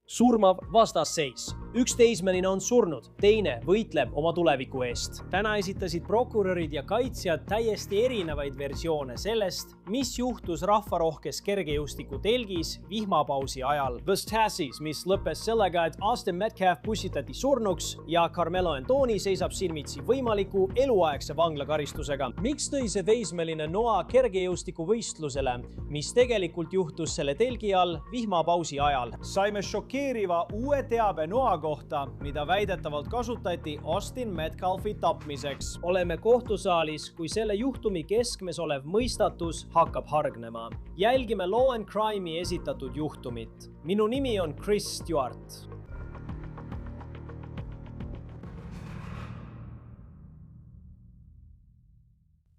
Surmav vastasseis. Üks teismeline on surnud, teine võitleb oma tuleviku eest. Täna esitasid prokurörid ja kaitsjad täiesti erinevaid versioone sellest, mis juhtus rahvarohkes kergejõustiku telgis vihmapausi ajal. Vastasseis, mis lõppes sellega, et Austin Metcalf pussitati surnuks ja Carmelo Anthony seisab silmitsi võimaliku eluaegse vanglakaristusega. Miks tõi see teismeline noa kergejõustikuvõistlusele, mis tegelikult juhtus selle telgi all vihmapausi ajal? Saime šokeeriva uue teabe noa kohta, mida väidetavalt kasutati Austin Metcalfi tapmiseks. Oleme kohtusaalis, kui selle juhtumi keskmes olev mõistatus hakkab hargnema. Jälgime Law and Crime'i esitatud juhtumit. Minu nimi on Chris Stewart.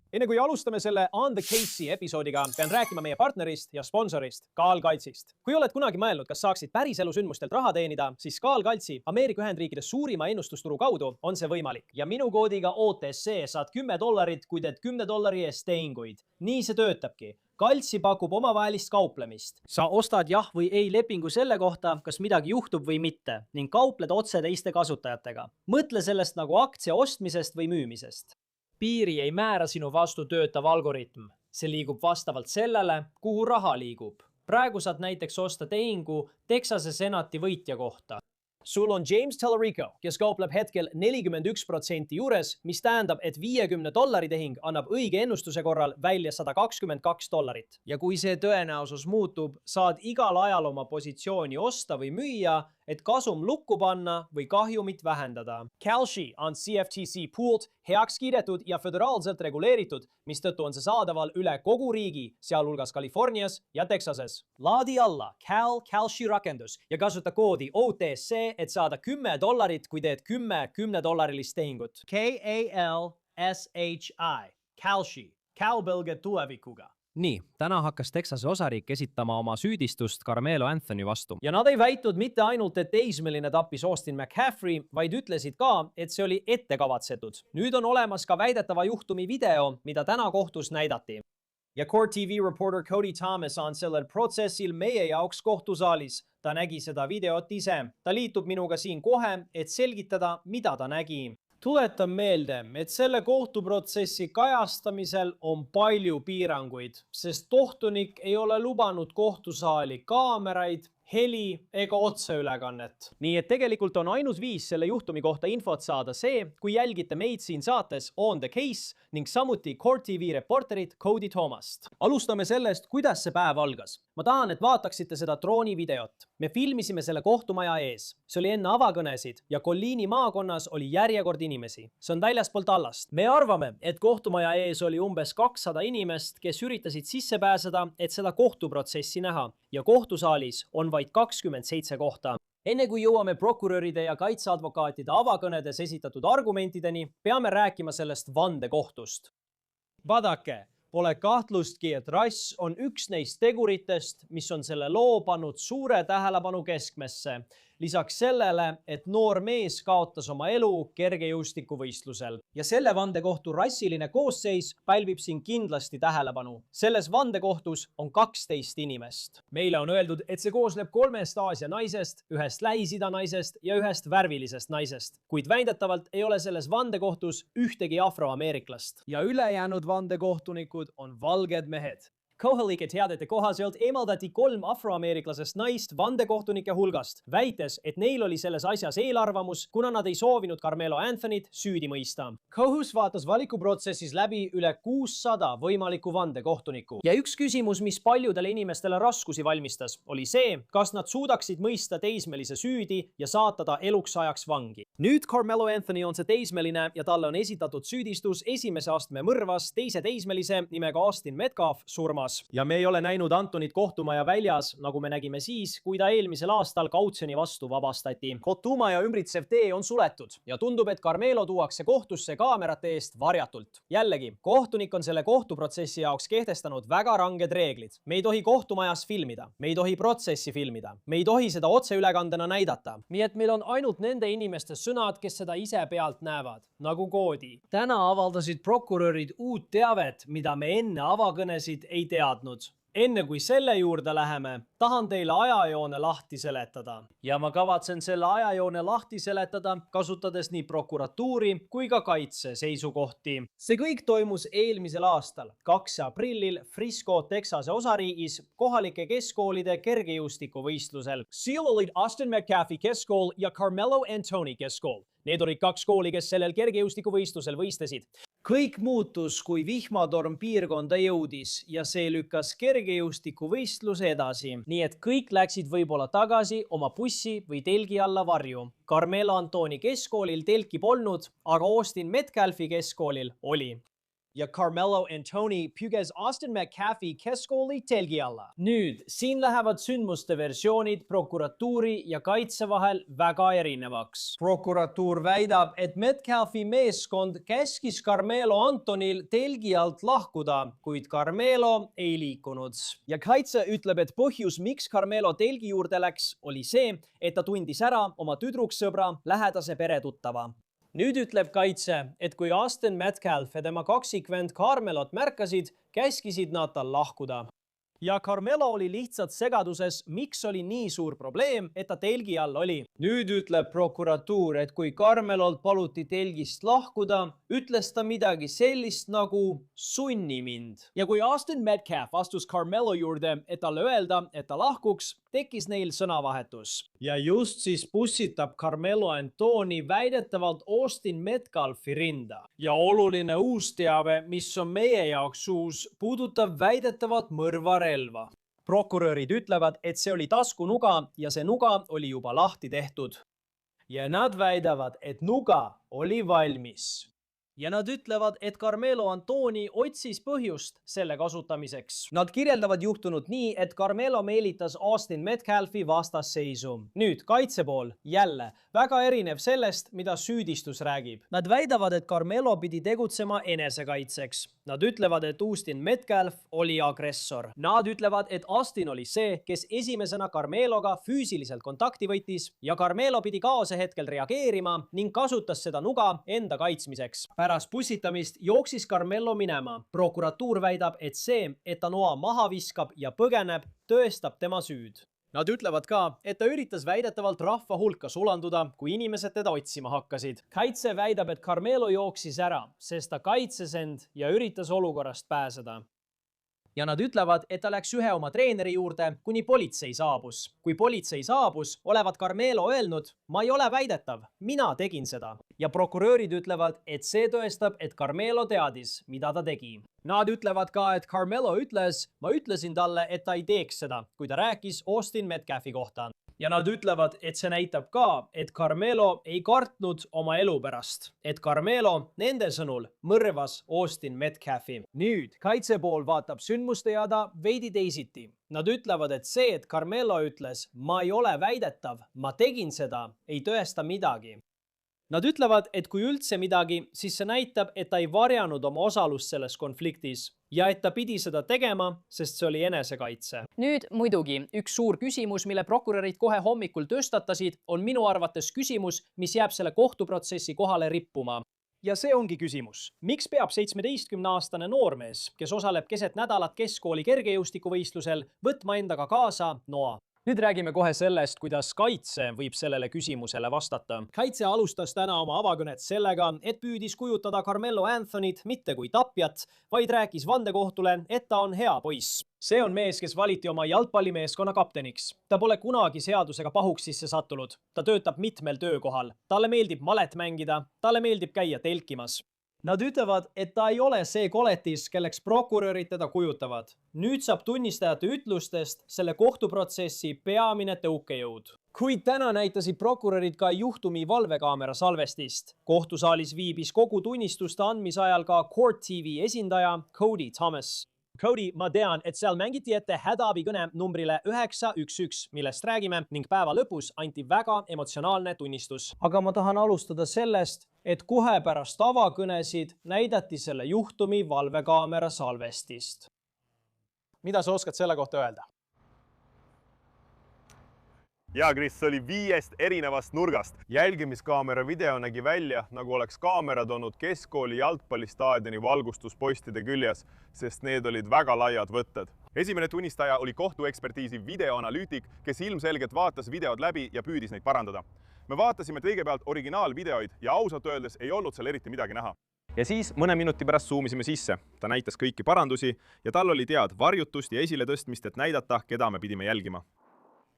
Enne kui alustame selle On the Case'i episoodiga, pean rääkima meie partnerist ja sponsorist Kaalkaltsist. Kui oled kunagi mõelnud, kas saaksid päriselu sündmustelt raha teenida, siis Kaalkaltsi Ameerika Ühendriikides suurima ennustusturu kaudu on see võimalik. Ja minu koodiga OTC saad $10, kui teed $10 eest tehinguid. Nii see töötabki. Kaltsi pakub omavahelist kauplemist. Sa ostad jah või ei lepingu selle kohta, kas midagi juhtub või mitte, ning kaupled otse teiste kasutajatega. Mõtle sellest nagu aktsia ostmisest või müümisest. Piiri ei määra sinu vastu töötav algoritm. See liigub vastavalt sellele, kuhu raha liigub. Praegu saad näiteks osta tehingu Texase senati võitja kohta. Sul on James Tellerico, kes kaupleb hetkel 41% juures, mis tähendab, et $50 tehing annab õige ennustuse korral välja $122. Ja kui see tõenäosus muutub, saad igal ajal oma positsiooni osta või müüa, et kasum lukku panna või kahjumit vähendada. Kalshi on CFTC poolt heaks kiidetud ja föderaalselt reguleeritud, mistõttu on see saadaval üle kogu riigi, sealhulgas Californias ja Texases. Laadi alla Kalshi rakendus ja kasuta koodi OTC, et saada $10, kui teed 10 $10 tehingut. Kalshi. Kalshi. Cowbelge tulevikuga. Nii, täna hakkas Texase osariik esitama oma süüdistust Carmelo Anthony vastu. Ja nad ei väitnud mitte ainult, et teismeline tappis Austin McCaffrey, vaid ütlesid ka, et see oli ettekavatsetud. Nüüd on olemas ka väidetava juhtumi video, mida täna kohtus näidati. Ja Court TV reporter Cody Thomas on sellel protsessil meie jaoks kohtusaalis. Ta nägi seda videot ise. Ta liitub minuga siin kohe, et selgitada, mida ta nägi. Tuletan meelde, et selle kohtuprotsessi kajastamisel on palju piiranguid, sest kohtunik ei ole lubanud kohtusaali kaameraid, heli ega otseülekannet. Nii et tegelikult on ainus viis selle juhtumi kohta infot saada see, kui jälgite meid siin saates On the Case ning samuti Court TV reporterit Cody Thomast. Alustame sellest, kuidas see päev algas. Ma tahan, et vaataksite seda droonivideot. Me filmisime selle kohtumaja ees. See oli enne avakõnesid ja Colleeni maakonnas oli järjekord inimesi. See on väljaspool Tallast. Me arvame, et kohtumaja ees oli umbes 200 inimest, kes üritasid sisse pääseda, et seda kohtuprotsessi näha. Ja kohtusaalis on vaid 27 kohta. Enne kui jõuame prokuröride ja kaitseadvokaatide avakõnedes esitatud argumentideni, peame rääkima sellest vandekohtust. Vaadake, pole kahtlustki, et rass on üks neist teguritest, mis on selle loo pannud suure tähelepanu keskmesse. Lisaks sellele, et noor mees kaotas oma elu kergejõustikuvõistlusel. Ja selle vandekohtu rassiline koosseis pälvib siin kindlasti tähelepanu. Selles vandekohtus on 12 inimest. Meile on öeldud, et see koosneb 3 Aasia naisest, 1 Lähis-Ida naisest ja 1 värvilisest naisest. Kuid väidetavalt ei ole selles vandekohtus ühtegi afroameeriklast. Ja ülejäänud vandekohtunikud on valged mehed. Kohalike teadete kohaselt eemaldati 3 afroameeriklasest naist vandekohtunike hulgast, väites, et neil oli selles asjas eelarvamus, kuna nad ei soovinud Carmelo Anthonyt süüdi mõista. Kohus vaatas valikuprotsessis läbi üle 600 võimaliku vandekohtuniku. Ja üks küsimus, mis paljudele inimestele raskusi valmistas, oli see, kas nad suudaksid mõista teismelise süüdi ja saata ta eluks ajaks vangi. Nüüd Carmelo Anthony on see teismeline ja talle on esitatud süüdistus esimese astme mõrvas teise teismelise nimega Austin Metcalf surmas. Ja me ei ole näinud Antonit kohtumaja väljas, nagu me nägime siis, kui ta eelmisel aastal kautsjoni vastu vabastati. Kohtumaja ümbritsev tee on suletud ja tundub, et Carmelo tuuakse kohtusse kaamerate eest varjatult. Jällegi, kohtunik on selle kohtuprotsessi jaoks kehtestanud väga ranged reeglid. Me ei tohi kohtumajas filmida, me ei tohi protsessi filmida, me ei tohi seda otseülekandena näidata. Nii et meil on ainult nende inimeste sõnad, kes seda ise pealt näevad, nagu Koodi. Täna avaldasid prokurörid uut teavet, mida me enne avakõnesid ei teadnud. enne kui selle juurde läheme, tahan teile ajajoone lahti seletada. Ja ma kavatsen selle ajajoone lahti seletada, kasutades nii prokuratuuri kui ka kaitse seisukohti. See kõik toimus eelmisel aastal, 2. aprillil Frisco, Texase osariigis kohalike keskkoolide kergejõustikuvõistlusel. Seal olid Austin McCaffrey keskkool ja Carmelo Anthony keskkool. Need olid 2 kooli, kes sellel kergejõustikuvõistlusel võistlesid. Kõik muutus, kui vihmatorm piirkonda jõudis ja see lükkas kergejõustikuvõistluse edasi. Nii et kõik läksid võib-olla tagasi oma bussi või telgi alla varju. Carmelo Anthony keskkoolil telki polnud, aga Austin Metcalfi keskkoolil oli. Ja Carmelo Anthony püges Austin McCaffrey keskkooli telgi alla. Nüüd, siin lähevad sündmuste versioonid prokuratuuri ja kaitse vahel väga erinevaks. Prokuratuur väidab, et Metcalfi meeskond käskis Carmelo Anthonil telgi alt lahkuda, kuid Carmelo ei liikunud. Ja kaitse ütleb, et põhjus, miks Carmelo telgi juurde läks, oli see, et ta tundis ära oma tüdruksõbra lähedase peretuttava. Nüüd ütleb kaitse, et kui Austin Metcalf ja tema kaksikvend Carmelot märkasid, käskisid nad tal lahkuda. Ja Carmelo oli lihtsalt segaduses, miks oli nii suur probleem, et ta telgi all oli. Nüüd ütleb prokuratuur, et kui Carmelolt paluti telgist lahkuda, ütles ta midagi sellist nagu sunni mind. Ja kui Austin Metcalf astus Carmelo juurde, et talle öelda, et ta lahkuks, tekkis neil sõnavahetus. Ja just siis pussitab Carmelo Anthony väidetavalt Austin Metcalfi rinda. Ja oluline uus teave, mis on meie jaoks uus, puudutab väidetavat mõrvarelva. Prokurörid ütlevad, et see oli taskunuga ja see nuga oli juba lahti tehtud. Ja nad väidavad, et nuga oli valmis. Ja nad ütlevad, et Carmelo Anthony otsis põhjust selle kasutamiseks. Nad kirjeldavad juhtunut nii, et Carmelo meelitas Austin Metcalfi vastasseisu. Nüüd, kaitse pool, jälle, väga erinev sellest, mida süüdistus räägib. Nad väidavad, et Carmelo pidi tegutsema enesekaitseks. Nad ütlevad, et Austin Metcalf oli agressor. Nad ütlevad, et Austin oli see, kes esimesena Carmeloga füüsiliselt kontakti võttis ja Carmelo pidi kaose hetkel reageerima ning kasutas seda nuga enda kaitsmiseks. Pärast pussitamist jooksis Carmelo minema. Prokuratuur väidab, et see, et ta noa maha viskab ja põgeneb, tõestab tema süüd. Nad ütlevad ka, et ta üritas väidetavalt rahva hulka sulanduda, kui inimesed teda otsima hakkasid. Kaitse väidab, et Carmelo jooksis ära, sest ta kaitses end ja üritas olukorrast pääseda. Ja nad ütlevad, et ta läks ühe oma treeneri juurde, kuni politsei saabus. Kui politsei saabus, olevat Carmelo öelnud, ma ei ole väidetav, mina tegin seda. Ja prokurörid ütlevad, et see tõestab, et Carmelo teadis, mida ta tegi. Nad ütlevad ka, et Carmelo ütles, ma ütlesin talle, et ta ei teeks seda, kui ta rääkis Austin Metcalfi kohta. Ja nad ütlevad, et see näitab ka, et Carmelo ei kartnud oma elu pärast. Et Carmelo nende sõnul mõrvas Austin Metcalfi. Nüüd, kaitse pool vaatab sündmuste jada veidi teisiti. Nad ütlevad, et see, et Carmelo ütles, ma ei ole väidetav, ma tegin seda, ei tõesta midagi. Nad ütlevad, et kui üldse midagi, siis see näitab, et ta ei varjanud oma osalust selles konfliktis ja et ta pidi seda tegema, sest see oli enesekaitse. Nüüd muidugi üks suur küsimus, mille prokurörid kohe hommikul tõstatasid, on minu arvates küsimus, mis jääb selle kohtuprotsessi kohale rippuma. Ja see ongi küsimus. Miks peab 17-aastane noormees, kes osaleb keset nädalat keskkooli kergejõustikuvõistlusel, võtma endaga kaasa noa? Nüüd räägime kohe sellest, kuidas kaitse võib sellele küsimusele vastata. Kaitse alustas täna oma avakõnet sellega, et püüdis kujutada Carmelo Anthonyt mitte kui tapjat, vaid rääkis vandekohtule, et ta on hea poiss. See on mees, kes valiti oma jalgpallimeeskonna kapteniks. Ta pole kunagi seadusega pahuks sisse sattunud. Ta töötab mitmel töökohal. Talle meeldib malet mängida, talle meeldib käia telkimas. Nad ütlevad, et ta ei ole see koletis, kelleks prokurörid teda kujutavad. Nüüd saab tunnistajate ütlustest selle kohtuprotsessi peamine tõukejõud. Kuid täna näitasid prokurörid ka juhtumi valvekaamera salvestist. Kohtusaalis viibis kogu tunnistuste andmise ajal ka Court TV esindaja Cody Thomas. Cody, ma tean, et seal mängiti ette hädaabikõne numbrile 911, millest räägime ning päeva lõpus anti väga emotsionaalne tunnistus. Aga ma tahan alustada sellest, et kohe pärast avakõnesid näidati selle juhtumi valvekaamera salvestist. Mida sa oskad selle kohta öelda? Ja Chris, see oli 5 erinevast nurgast. Jälgimiskaamera video nägi välja, nagu oleks kaamerad olnud keskkooli jalgpallistaadioni valgustuspostide küljes, sest need olid väga laiad võtted. Esimene tunnistaja oli kohtuekspertiisi videoanalüütik, kes ilmselgelt vaatas videod läbi ja püüdis neid parandada. Me vaatasime kõigepealt originaalvideoid ja ausalt öeldes ei olnud seal eriti midagi näha. Ja siis mõne minuti pärast zoomisime sisse. Ta näitas kõiki parandusi ja tal oli tead varjutust ja esiletõstmist, et näidata, keda me pidime jälgima.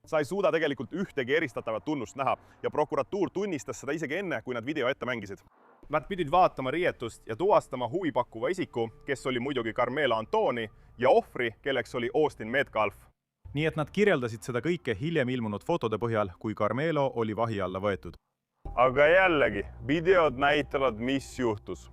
Sa ei suuda tegelikult ühtegi eristatavat tunnust näha ja prokuratuur tunnistas seda isegi enne, kui nad video ette mängisid. Nad pidid vaatama riietust ja tuvastama huvipakkuva isiku, kes oli muidugi Carmelo Anthony ja ohvri, kelleks oli Austin Metcalf. Nii et nad kirjeldasid seda kõike hiljem ilmunud fotode põhjal, kui Carmelo oli vahi alla võetud. Aga jällegi, videod näitavad, mis juhtus.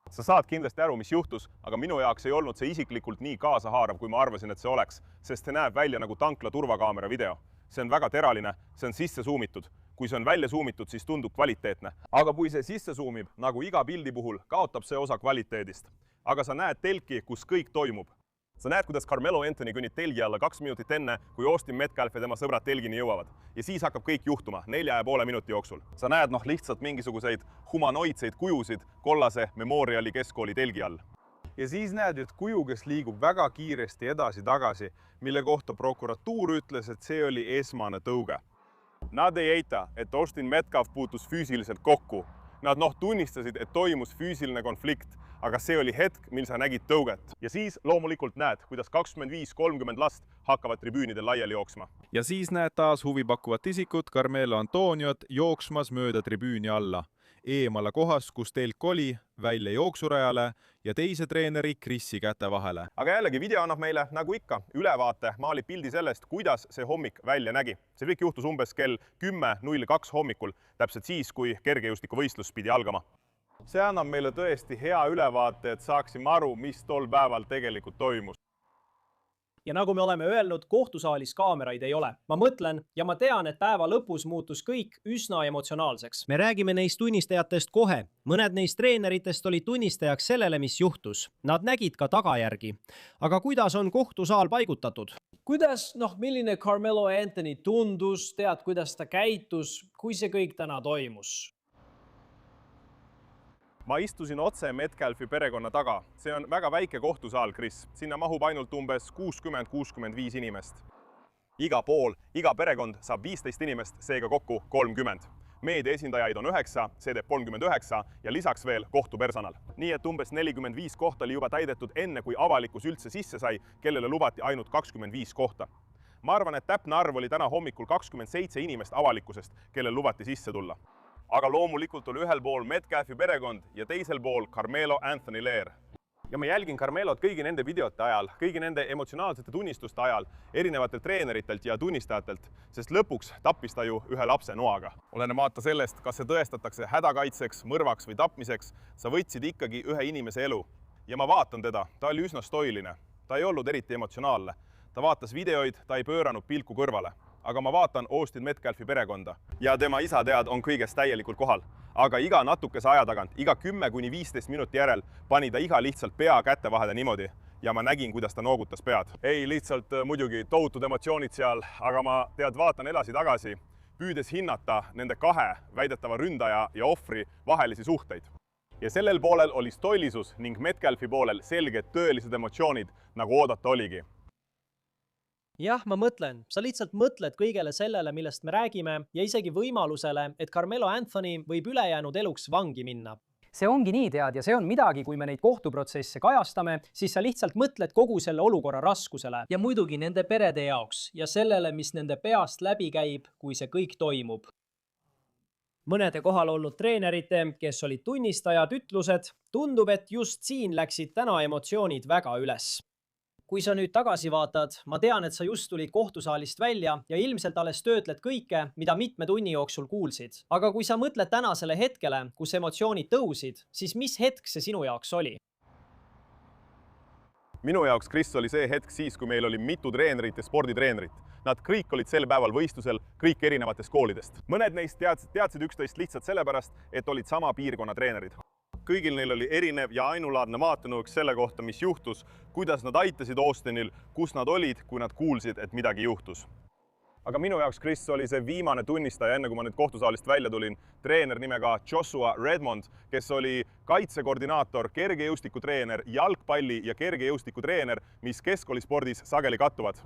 Sa saad kindlasti aru, mis juhtus, aga minu jaoks ei olnud see isiklikult nii kaasahaarav, kui ma arvasin, et see oleks, sest see näeb välja nagu tankla turvakaamera video. See on väga teraline, see on sisse suumitud. Kui see on välja suumitud, siis tundub kvaliteetne. Aga kui see sisse suumib, nagu iga pildi puhul, kaotab see osa kvaliteedist. Aga sa näed telki, kus kõik toimub. Sa näed, kuidas Carmelo Anthony kõnnib telgi alla 2 minutit enne, kui Austin Metcalf ja tema sõbrad telgini jõuavad. Ja siis hakkab kõik juhtuma 4,5 minuti jooksul. Sa näed lihtsalt mingisuguseid humanoidseid kujusid kollase Memoriali keskkooli telgi all. Ja siis näed, et kuju, kes liigub väga kiiresti edasi-tagasi, mille kohta prokuratuur ütles, et see oli esmane tõuge. Nad ei eita, et Austin Metcalf puutus füüsiliselt kokku. Nad tunnistasid, et toimus füüsiline konflikt, aga see oli hetk, mil sa nägid tõuget. Ja siis loomulikult näed, kuidas 25-30 last hakkavad tribüünidel laiali jooksma. Ja siis näed taas huvipakkuvat isikut Carmelo Anthoniot jooksmas mööda tribüüni alla. Eemala kohas, kus telk oli, välja jooksurajale ja teise treeneri Chrisi käte vahele. Aga jällegi video annab meile, nagu ikka, ülevaate, maalib pildi sellest, kuidas see hommik välja nägi. See kõik juhtus umbes kell 10:02 hommikul, täpselt siis, kui kergejõustikuvõistlus pidi algama. See annab meile tõesti hea ülevaate, et saaksime aru, mis tol päeval tegelikult toimus. Ja nagu me oleme öelnud, kohtusaalis kaameraid ei ole. Ma mõtlen ja ma tean, et päeva lõpus muutus kõik üsna emotsionaalseks. Me räägime neist tunnistajatest kohe. Mõned neist treeneritest oli tunnistajaks sellele, mis juhtus. Nad nägid ka tagajärgi. Aga kuidas on kohtusaal paigutatud? Kuidas, milline Carmelo Anthony tundus, tead, kuidas ta käitus, kui see kõik täna toimus? Ma istusin otse Metcalfi perekonna taga. See on väga väike kohtusaal, Chris. Sinna mahub ainult umbes 60-65 inimest. Iga pool, iga perekond saab 15 inimest, seega kokku 30. Meedia esindajaid on 9, see teeb 39 ja lisaks veel kohtupersonal. Nii et umbes 45 kohta oli juba täidetud enne, kui avalikkus üldse sisse sai, kellele lubati ainult 25 kohta. Ma arvan, et täpne arv oli täna hommikul 27 inimest avalikkusest, kellel lubati sisse tulla. Aga loomulikult oli ühel pool Metcalfi perekond ja teisel pool Carmelo Anthony Leer. Ja ma jälgin Carmelot kõigi nende videote ajal, kõigi nende emotsionaalsete tunnistuste ajal, erinevatelt treeneritelt ja tunnistajatelt, sest lõpuks tappis ta ju ühe lapse noaga. Olenemata sellest, kas see tõestatakse hädakaitseks, mõrvaks või tapmiseks, sa võtsid ikkagi ühe inimese elu. Ja ma vaatan teda, ta oli üsna stoiline. Ta ei olnud eriti emotsionaalne. Ta vaatas videoid, ta ei pööranud pilku kõrvale. Aga ma vaatan Austin Metcalfi perekonda ja tema isa tead on kõigest täielikult kohal. Aga iga natukese aja tagant, iga 10-15 minuti järel pani ta iga lihtsalt pea kätte vahele niimoodi ja ma nägin, kuidas ta noogutas pead. Ei, lihtsalt muidugi tohutud emotsioonid seal, aga ma vaatan edasi-tagasi, püüdes hinnata nende kahe väidetava ründaja ja ohvri vahelisi suhteid. Ja sellel poolel oli stoilisus ning Metcalfi poolel selged tõelised emotsioonid, nagu oodata oligi. Jah, ma mõtlen. Sa lihtsalt mõtled kõigele sellele, millest me räägime ja isegi võimalusele, et Carmelo Anthony võib ülejäänud eluks vangi minna. See ongi nii, tead, ja see on midagi, kui me neid kohtuprotsesse kajastame, siis sa lihtsalt mõtled kogu selle olukorra raskusele ja muidugi nende perede jaoks ja sellele, mis nende peast läbi käib, kui see kõik toimub. Mõnede kohal olnud treenerite, kes olid tunnistajad, ütlused, tundub, et just siin läksid täna emotsioonid väga üles. Kui sa nüüd tagasi vaatad, ma tean, et sa just tulid kohtusaalist välja ja ilmselt alles töötled kõike, mida mitme tunni jooksul kuulsid. Aga kui sa mõtled tänasele hetkele, kus emotsioonid tõusid, siis mis hetk see sinu jaoks oli? Minu jaoks, Chris, oli see hetk siis, kui meil oli mitu treenerit ja sporditreenerit. Nad kõik olid sel päeval võistlusel, kõik erinevatest koolidest. Mõned neist teadsid üksteist lihtsalt sellepärast, et olid sama piirkonna treenerid. Kõigil neil oli erinev ja ainulaadne vaatenurk selle kohta, mis juhtus, kuidas nad aitasid Austinil, kus nad olid, kui nad kuulsid, et midagi juhtus. aga minu jaoks, Chris, oli see viimane tunnistaja, enne kui ma nüüd kohtusaalist välja tulin, treener nimega Joshua Redmond, kes oli kaitsekoordinaator, kergejõustikutreener, jalgpalli ja kergejõustikutreener, mis keskkoolispordis sageli kattuvad.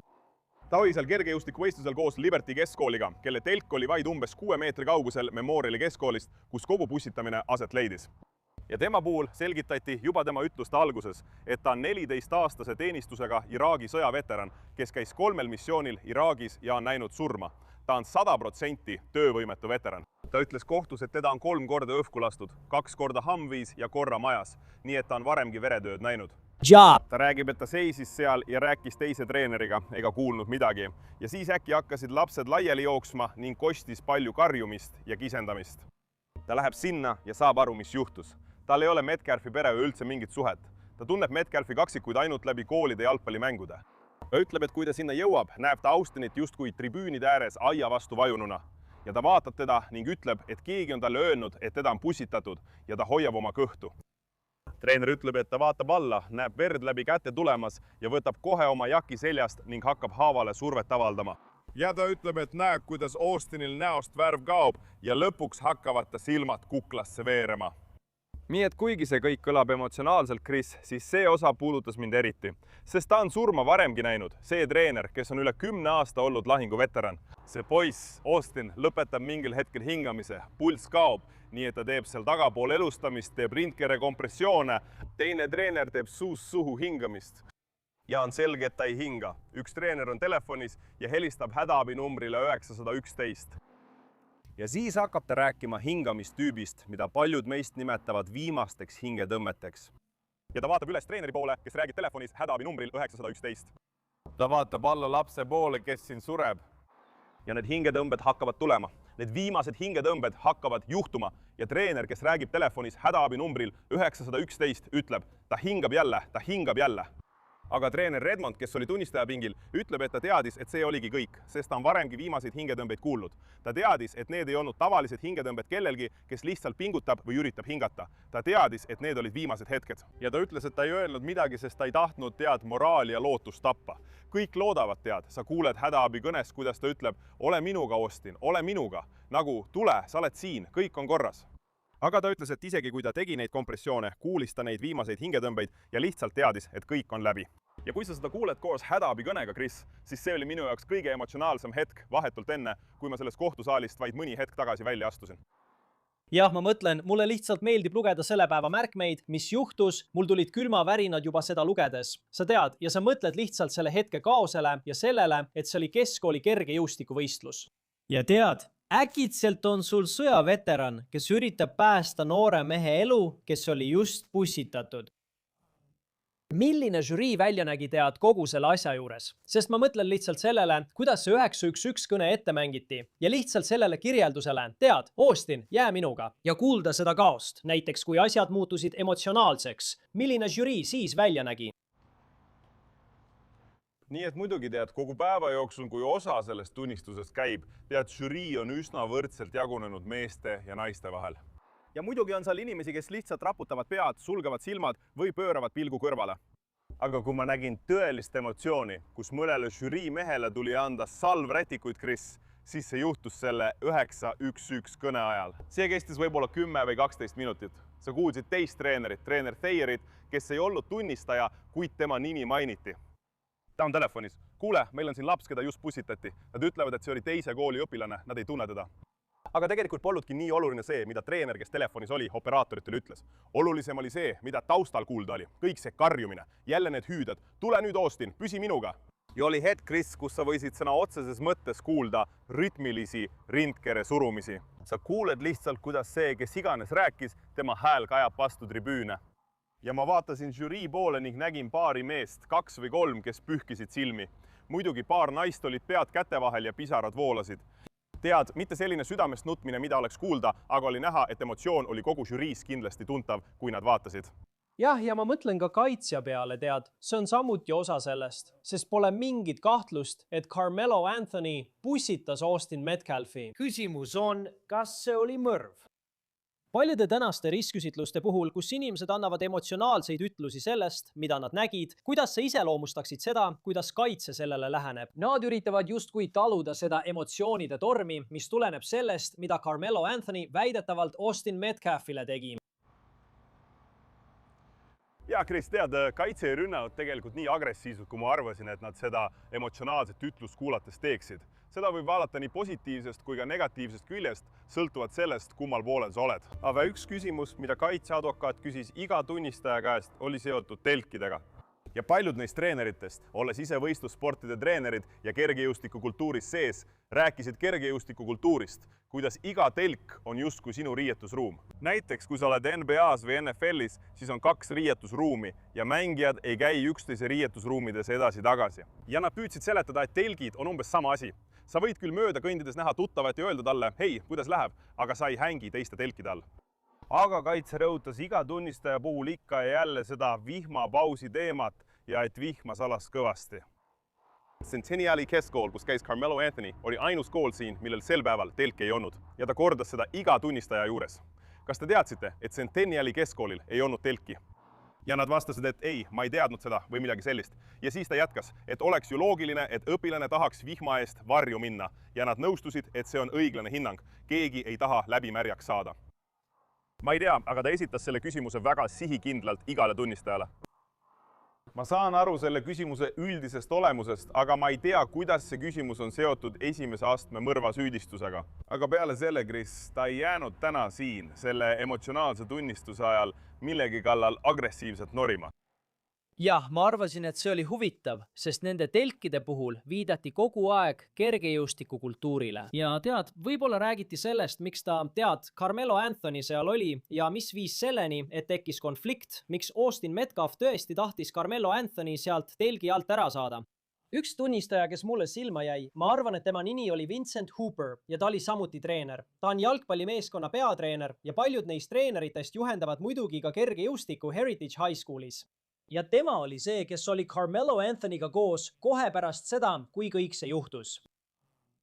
Ta oli seal kergejõustikuvõistlusel koos Liberty keskkooliga, kelle telk oli vaid umbes 6 meetri kaugusel Memoriali keskkoolist, kus kogu pussitamine aset leidis. Ja tema puhul selgitati juba tema ütluste alguses, et ta on 14-aastase teenistusega Iraagi sõjaveteran, kes käis 3 missioonil Iraagis ja on näinud surma. Ta on 100% töövõimetu veteran. Ta ütles kohtus, et teda on 3 korda õhku lastud, 2 korda Humvees ja korra majas, nii et ta on varemgi veretööd näinud. Ta räägib, et ta seisis seal ja rääkis teise treeneriga ega kuulnud midagi. Ja siis äkki hakkasid lapsed laiali jooksma ning kostis palju karjumist ja kisendamist. Ta läheb sinna ja saab aru, mis juhtus. Tal ei ole Metcalfi perega üldse mingit suhet. Ta tunneb Metcalfi kaksikuid ainult läbi koolide jalgpallimängude. Ta ütleb, et kui ta sinna jõuab, näeb ta Austinit justkui tribüünide ääres aia vastu vajununa. Ja ta vaatab teda ning ütleb, et keegi on talle öelnud, et teda on pussitatud ja ta hoiab oma kõhtu. Treener ütleb, et ta vaatab alla, näeb verd läbi käte tulemas ja võtab kohe oma jaki seljast ning hakkab haavale survet avaldama. Ja ta ütleb, et näeb, kuidas Austinil näost värv kaob ja lõpuks hakkavad ta silmad kuklasse veerema. Nii et kuigi see kõik kõlab emotsionaalselt, Chris, siis see osa puudutas mind eriti, sest ta on surma varemgi näinud, see treener, kes on üle 10 aasta olnud lahinguveteran. See poiss, Austin, lõpetab mingil hetkel hingamise, pulss kaob, nii et ta teeb seal tagapool elustamist, teeb rindkere kompressioone, teine treener teeb suust suhu hingamist. Ja on selge, et ta ei hinga. Üks treener on telefonis ja helistab hädaabinumbrile 911. Ja siis hakkab ta rääkima hingamistüübist, mida paljud meist nimetavad viimasteks hingetõmmeteks. Ja ta vaatab üles treeneri poole, kes räägib telefonis hädaabinumbril 911. Ta vaatab alla lapse poole, kes siin sureb. Ja need hingetõmbed hakkavad tulema. Need viimased hingetõmbed hakkavad juhtuma ja treener, kes räägib telefonis hädaabinumbril 911, ütleb, ta hingab jälle. Aga treener Redmond, kes oli tunnistajapingil, ütleb, et ta teadis, et see oligi kõik, sest ta on varemgi viimaseid hingetõmbeid kuulnud. Ta teadis, et need ei olnud tavalised hingetõmbed kellelgi, kes lihtsalt pingutab või üritab hingata. Ta teadis, et need olid viimased hetked. Ja ta ütles, et ta ei öelnud midagi, sest ta ei tahtnud moraali ja lootust tappa. Kõik loodavad sa kuuled hädaabi kõnes, kuidas ta ütleb, ole minuga, Austin, ole minuga. Nagu, tule, sa oled siin, kõik on korras. Aga ta ütles, et isegi kui ta tegi neid kompressioone, kuulis ta neid viimaseid hingetõmbeid ja lihtsalt teadis, et kõik on läbi. Ja kui sa seda kuuled koos hädaabikõnega, Chris, siis see oli minu jaoks kõige emotsionaalsem hetk vahetult enne, kui ma sellest kohtusaalist vaid mõni hetk tagasi välja astusin. Jah, ma mõtlen, mulle lihtsalt meeldib lugeda selle päeva märkmeid, mis juhtus, mul tulid külmavärinad juba seda lugedes. Sa tead, ja sa mõtled lihtsalt selle hetke kaosele ja sellele, et see oli keskkooli kergejõustikuvõistlus. Ja tead, äkitselt on sul sõjaveteran, kes üritab päästa noore mehe elu, kes oli just pussitatud. Milline žürii välja nägi tead kogu selle asja juures? Sest ma mõtlen lihtsalt sellele, kuidas see 911 kõne ette mängiti ja lihtsalt sellele kirjeldusele, tead, Austin, jää minuga ja kuulda seda kaost, näiteks kui asjad muutusid emotsionaalseks. Milline žürii siis välja nägi? Nii et muidugi tead, kogu päeva jooksul, kui osa sellest tunnistusest käib, tead, žürii on üsna võrdselt jagunenud meeste ja naiste vahel. Ja muidugi on seal inimesi, kes lihtsalt raputavad pead, sulgavad silmad või pööravad pilgu kõrvale. Aga kui ma nägin tõelist emotsiooni, kus mõnele žürii mehele tuli anda salvrätikuid, Chris, siis see juhtus selle 911 kõne ajal. See kestis võib-olla 10 või 12 minutit. Sa kuulsid teist treenerit, treener Thayerit, kes ei olnud tunnistaja, kuid tema nimi mainiti. Ta on telefonis. Kuule, meil on siin laps, keda just pussitati. Nad ütlevad, et see oli teise kooli õpilane, nad ei tunne teda. Aga tegelikult polnudki nii oluline see, mida treener, kes telefonis oli, operaatoritele ütles. Olulisem oli see, mida taustal kuulda oli. Kõik see karjumine, jälle need hüüded. Tule nüüd, Austin, püsi minuga. Ja oli hetk, Chris, kus sa võisid sõna otseses mõttes kuulda rütmilisi rindkere surumisi. Sa kuuled lihtsalt, kuidas see, kes iganes rääkis, tema hääl kajab vastu tribüüne. Ja ma vaatasin žürii poole ning nägin paari meest, 2 või 3, kes pühkisid silmi. Muidugi paar naist olid pead käte vahel ja pisarad voolasid. Tead, mitte selline südamest nutmine, mida oleks kuulda, aga oli näha, et emotsioon oli kogu žüriis kindlasti tuntav, kui nad vaatasid. Jah, ja ma mõtlen ka kaitsja peale, tead, see on samuti osa sellest, sest pole mingit kahtlust, et Carmelo Anthony pussitas Austin Metcalfi. Küsimus on, kas see oli mõrv? Paljude tänaste ristküsitluste puhul, kus inimesed annavad emotsionaalseid ütlusi sellest, mida nad nägid, kuidas sa iseloomustaksid seda, kuidas kaitse sellele läheneb. Nad üritavad justkui taluda seda emotsioonide tormi, mis tuleneb sellest, mida Carmelo Anthony väidetavalt Austin Metcalfile tegi. Ja, Chris, tead, kaitse ei rünnanud tegelikult nii agressiivselt, kui ma arvasin, et nad seda emotsionaalset ütlust kuulates teeksid. Seda võib vaadata nii positiivsest kui ka negatiivsest küljest, sõltuvalt sellest, kummal poolel sa oled. Aga üks küsimus, mida kaitseadvokaat küsis iga tunnistaja käest, oli seotud telkidega. Ja paljud neist treeneritest, olles ise võistlussportide treenerid ja kergejõustikukultuuris sees, rääkisid kergejõustikukultuurist, kuidas iga telk on justkui sinu riietusruum. Näiteks, kui sa oled NBA-s või NFL-is, siis on 2 riietusruumi ja mängijad ei käi üksteise riietusruumides edasi-tagasi. Ja nad püüdsid seletada, et telgid on umbes sama asi. Sa võid küll mööda kõndides näha tuttavat ja öelda talle, hei, kuidas läheb, aga sa ei hängi teiste telkide all. Aga kaitse rõhutas iga tunnistaja puhul ikka ja jälle seda vihmapausi teemat ja et vihma salas kõvasti. Centenniali keskkool, kus käis Carmelo Anthony, oli ainus kool siin, millel sel päeval telki ei olnud ja ta kordas seda iga tunnistaja juures. Kas te teadsite, et Centenniali keskkoolil ei olnud telki? Ja nad vastasid, et ei, ma ei teadnud seda või midagi sellist. Ja siis ta jätkas, et oleks ju loogiline, et õpilane tahaks vihma eest varju minna ja nad nõustusid, et see on õiglane hinnang. Keegi ei taha läbimärjaks saada. Ma ei tea, aga ta esitas selle küsimuse väga sihikindlalt igale tunnistajale. Ma saan aru selle küsimuse üldisest olemusest, aga ma ei tea, kuidas see küsimus on seotud esimese astme mõrvasüüdistusega. Aga peale selle, Chris, ta ei jäänud täna siin selle emotsionaalse tunnistuse ajal millegi kallal agressiivselt norima. Jah, ma arvasin, et see oli huvitav, sest nende telkide puhul viidati kogu aeg kergejõustikukultuurile. Ja tead, võib-olla räägiti sellest, miks ta, Carmelo Anthony seal oli ja mis viis selleni, et tekkis konflikt, miks Austin Metcalf tõesti tahtis Carmelo Anthony sealt telgi alt ära saada. Üks tunnistaja, kes mulle silma jäi, ma arvan, et tema nimi oli Vincent Hooper ja ta oli samuti treener. Ta on jalgpallimeeskonna peatreener ja paljud neist treeneritest juhendavad muidugi ka kergejõustiku Heritage High Schoolis. Ja tema oli see, kes oli Carmelo Anthonyga koos kohe pärast seda, kui kõik see juhtus.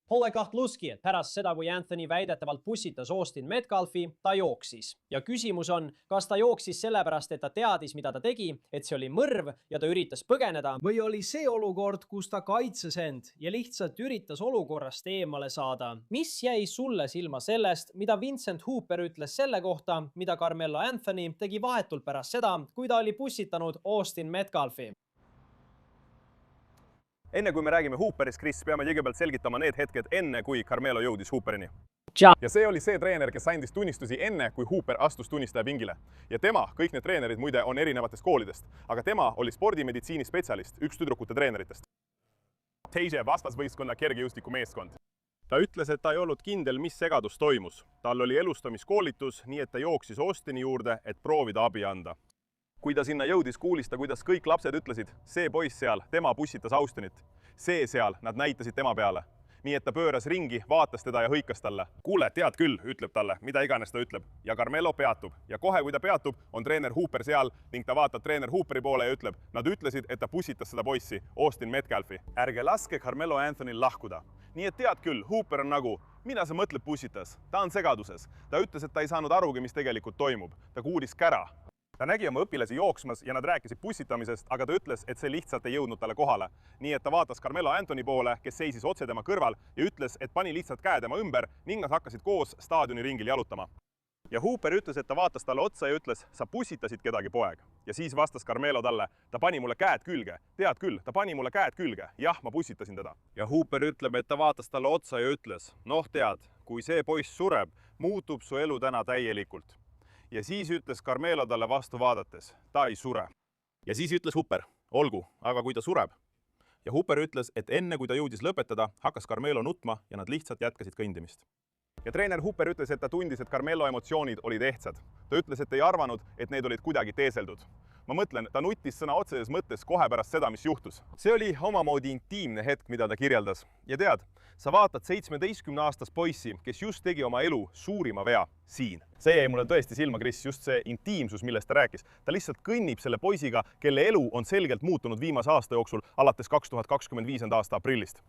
Pole kahtluski, et pärast seda, kui Anthony väidetavalt pussitas Austin Metcalfi, ta jooksis. Ja küsimus on, kas ta jooksis sellepärast, et ta teadis, mida ta tegi, et see oli mõrv ja ta üritas põgeneda, või oli see olukord, kus ta kaitses end ja lihtsalt üritas olukorrast eemale saada. Mis jäi sulle silma sellest, mida Vincent Hooper ütles selle kohta, mida Carmelo Anthony tegi vahetult pärast seda, kui ta oli pussitanud Austin Metcalfi? Enne kui me räägime Hooperist, Chris, peame kõigepealt selgitama need hetked enne, kui Carmelo jõudis Hooperini. Ja see oli see treener, kes andis tunnistusi enne, kui Hooper astus tunnistaja pingile. Ja tema, kõik need treenerid muide on erinevatest koolidest, aga tema oli spordimeditsiini spetsialist, üks tüdrukute treeneritest. Teise vastasvõistkonna kergejõustiku meeskond. Ta ütles, et ta ei olnud kindel, mis segadus toimus. Tal oli elustamiskoolitus, nii et ta jooksis Austini juurde, et proovida abi anda. Kui ta sinna jõudis, kuulis ta, kuidas kõik lapsed ütlesid, see poiss seal, tema pussitas Austinit. See seal, nad näitasid tema peale. Nii et ta pööras ringi, vaatas teda ja hõikas talle. Kuule, tead küll, ütleb talle, mida iganes ta ütleb. Ja Carmelo peatub. Ja kohe, kui ta peatub, on treener Hooper seal ning ta vaatab treener Hooperi poole ja ütleb, nad ütlesid, et ta pussitas seda poissi, Austin Metcalfi. Ärge laske Carmelo Anthonyl lahkuda. Nii et tead küll, Hooper on nagu, mida sa mõtled pussitas? Ta on segaduses. Ta ütles, et ta ei saanud arugi, mis tegelikult toimub. Ta kuulis kära. Ta nägi oma õpilasi jooksmas ja nad rääkisid pussitamisest, aga ta ütles, et see lihtsalt ei jõudnud talle kohale. Nii et ta vaatas Carmelo Anthony poole, kes seisis otse tema kõrval ja ütles, et pani lihtsalt käe tema ümber ning nad hakkasid koos staadioni ringil jalutama. Ja Hooper ütles, et ta vaatas talle otsa ja ütles, sa pussitasid kedagi, poeg. Ja siis vastas Carmelo talle, ta pani mulle käed külge. Tead küll, ta pani mulle käed külge. Jah, ma pussitasin teda. Ja Hooper ütleb, et ta vaatas talle otsa ja ütles, noh tead, kui see poiss sureb, muutub su elu täna täielikult. Ja siis ütles Carmelo talle vastu vaadates, ta ei sure. Ja siis ütles Hooper, olgu, aga kui ta sureb. Ja Hooper ütles, et enne kui ta jõudis lõpetada, hakkas Carmelo nutma ja nad lihtsalt jätkasid kõndimist. Ja treener Hooper ütles, et ta tundis, et Carmelo emotsioonid olid ehtsad. Ta ütles, et ei arvanud, et need olid kuidagi teeseldud. Ma mõtlen, ta nutis sõna otseses mõttes kohe pärast seda, mis juhtus. See oli omamoodi intiimne hetk, mida ta kirjeldas. Ja tead, sa vaatad 17-aastast poissi, kes just tegi oma elu suurima vea siin. See jäi mulle tõesti silma, Chris, just see intiimsus, millest ta rääkis. Ta lihtsalt kõnnib selle poisiga, kelle elu on selgelt muutunud viimase aasta jooksul alates 2025. aasta aprillist.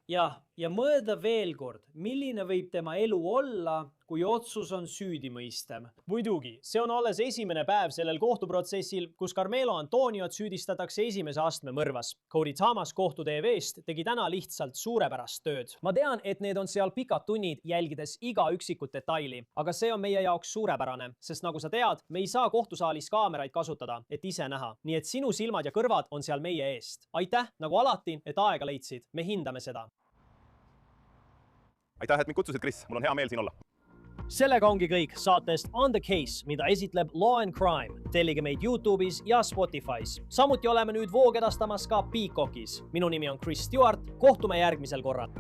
ja mõelda veel kord, milline võib tema elu olla, kui otsus on süüdimõistev. Muidugi, see on alles esimene päev sellel kohtuprotsessil, kus Carmelo Antoniot süüdistatakse esimese astme mõrvas. Cody Thomas kohtu TV-st tegi täna lihtsalt suurepärast tööd. Ma tean, et need on seal pikad tunnid, jälgides iga üksikut detaili, aga see on meie jaoks suurepärane, sest nagu sa tead, me ei saa kohtusaalis kaameraid kasutada, et ise näha. Nii et sinu silmad ja kõrvad on seal meie eest. Aitäh, nagu alati, et aega leidsid. Me hindame seda. Aitäh, et mind kutsusid, Chris. Mul on hea meel siin olla. Sellega ongi kõik saatest On The Case, mida esitleb Law and Crime. Tellige meid YouTube'is ja Spotify's. Samuti oleme nüüd voogedastamas ka Peacockis. Minu nimi on Chris Stewart. Kohtume järgmisel korral.